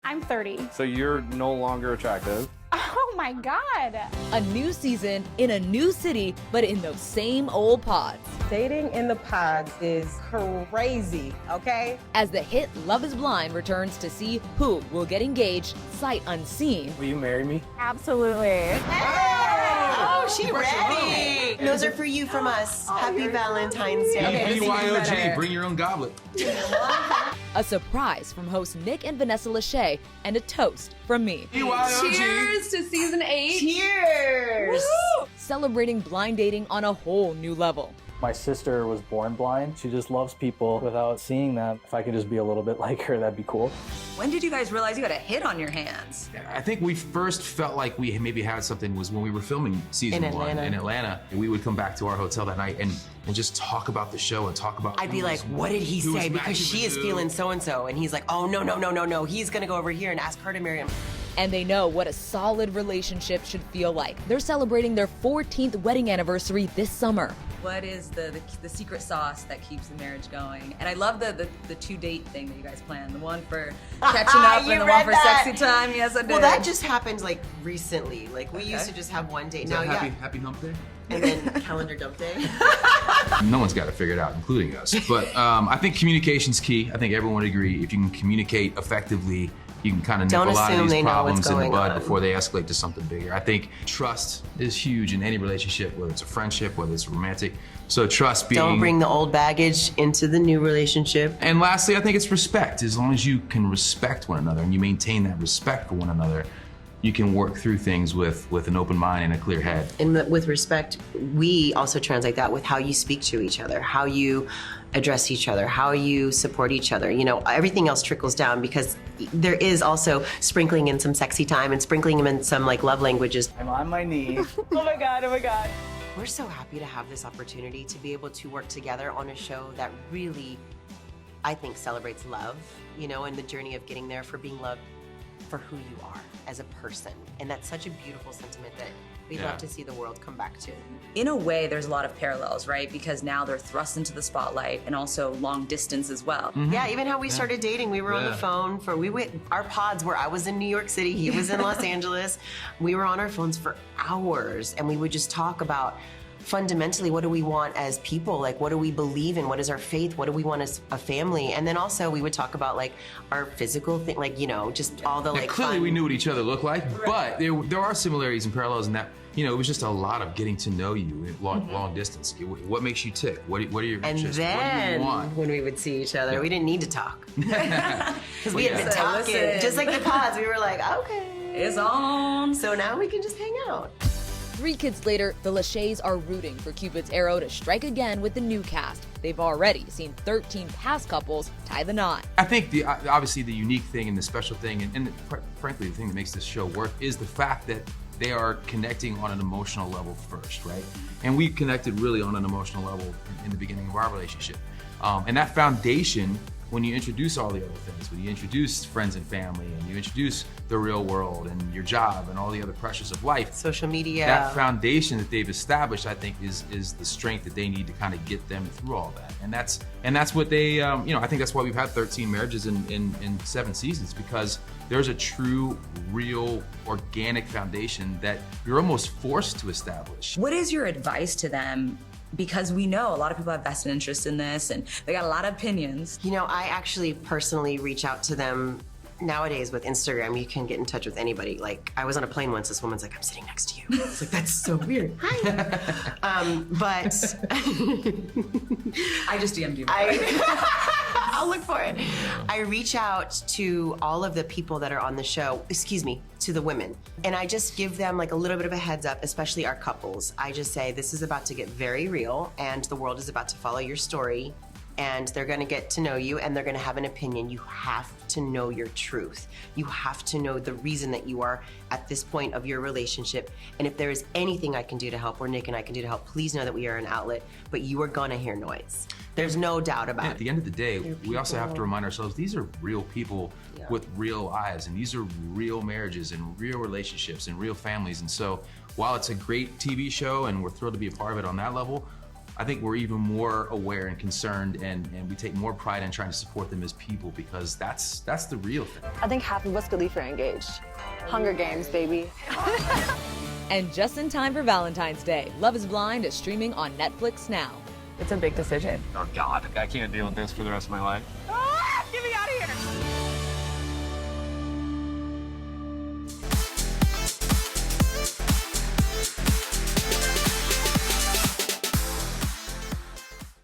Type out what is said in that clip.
I'm 30. So you're no longer attractive. Oh my God. A new season in a new city, but in those same old pods. Dating in the pods is crazy, okay? As the hit Love is Blind returns to see who will get engaged sight unseen. Will you marry me? Absolutely. Oh, she ready. Those are for you from us. Happy Valentine's Day. BYOG, bring your own goblet. A surprise from host Nick and Vanessa Lachey, and a toast from me. BYOG. Cheers to season 8. Cheers. Woo! Celebrating blind dating on a whole new level. My sister was born blind. She just loves people without seeing them. If I could just be a little bit like her, that'd be cool. When did you guys realize you had a hit on your hands? I think we first felt like we maybe had something was when we were filming season 1 in Atlanta. And we would come back to our hotel that night and just talk about the show and talk about. I'd be like, what did he say? Because she is feeling so-and-so. And he's like, oh, no. He's gonna go over here and ask her to marry him. And they know what a solid relationship should feel like. They're celebrating their 14th wedding anniversary this summer. What is the secret sauce that keeps the marriage going? And I love the 2-date thing that you guys planned. The one for catching up and the one for sexy time. Yes, I did. Well, that just happened like recently. Like we used to just have one date. Now, happy hump day? And then calendar dump day. No one's got to figure it out, including us. But I think communication's key. I think everyone would agree. If you can communicate effectively, you can kind of nip a lot of these problems in the bud before they escalate to something bigger. I think trust is huge in any relationship, whether it's a friendship, whether it's romantic. So trust being... Don't bring the old baggage into the new relationship. And lastly, I think it's respect. As long as you can respect one another and you maintain that respect for one another, you can work through things with an open mind and a clear head. And with respect, we also translate that with how you speak to each other, how you address each other, how you support each other. You know, everything else trickles down because there is also sprinkling in some sexy time and sprinkling in some like love languages. I'm on my knees. Oh my God. We're so happy to have this opportunity to be able to work together on a show that really, I think, celebrates love, you know, and the journey of getting there for being loved for who you are as a person. And that's such a beautiful sentiment that we'd love to see the world come back to. In a way, there's a lot of parallels, right? Because now they're thrust into the spotlight and also long distance as well. Mm-hmm. Yeah, even how we started dating, we were on the phone our pods where I was in New York City, he was in Los Angeles. We were on our phones for hours and we would just talk about fundamentally, what do we want as people? Like, what do we believe in? What is our faith? What do we want as a family? And then also we would talk about like our physical thing, like, you know, just all the like clearly fun. we knew what each other looked like, but there are similarities and parallels in that, you know, it was just a lot of getting to know you long distance. What makes you tick? What are your interests? And then what do you want? when we would see each other, we didn't need to talk. Because we had been talking. Just like the pods, we were like, okay. It's on. So now we can just hang out. 3 kids later, the Lacheys are rooting for Cupid's arrow to strike again with the new cast. They've already seen 13 past couples tie the knot. I think obviously the unique thing and the special thing, and frankly the thing that makes this show work is the fact that they are connecting on an emotional level first, right? And we connected really on an emotional level in the beginning of our relationship. And that foundation, when you introduce all the other things, when you introduce friends and family, and you introduce the real world and your job and all the other pressures of life, social media, that foundation that they've established, I think, is the strength that they need to kind of get them through all that. And that's what they, you know, I think that's why we've had 13 marriages in 7 seasons, because there's a true, real, organic foundation that you're almost forced to establish. What is your advice to them? Because we know a lot of people have vested interest in this and they got a lot of opinions. You know, I actually personally reach out to them. Nowadays with Instagram, you can get in touch with anybody. Like, I was on a plane once, this woman's like, I'm sitting next to you. It's like, that's so weird. Hi. But I just DM'd you. I'll look for it. I reach out to all of the people that are on the show, to the women. And I just give them like a little bit of a heads up, especially our couples. I just say, this is about to get very real and the world is about to follow your story. And they're gonna get to know you and they're gonna have an opinion. You have to know your truth. You have to know the reason that you are at this point of your relationship. And if there is anything I can do to help, or Nick and I can do to help, please know that we are an outlet, but you are gonna hear noise. There's no doubt about it. At the end of the day, we also have to remind ourselves, these are real people with real lives, and these are real marriages and real relationships and real families. And so while it's a great TV show and we're thrilled to be a part of it on that level, I think we're even more aware and concerned, and we take more pride in trying to support them as people, because that's the real thing. I think half of us Khalifa are engaged. Hunger Games, baby. And just in time for Valentine's Day, Love is Blind is streaming on Netflix now. It's a big decision. Oh God, I can't deal with this for the rest of my life. Get me out of here.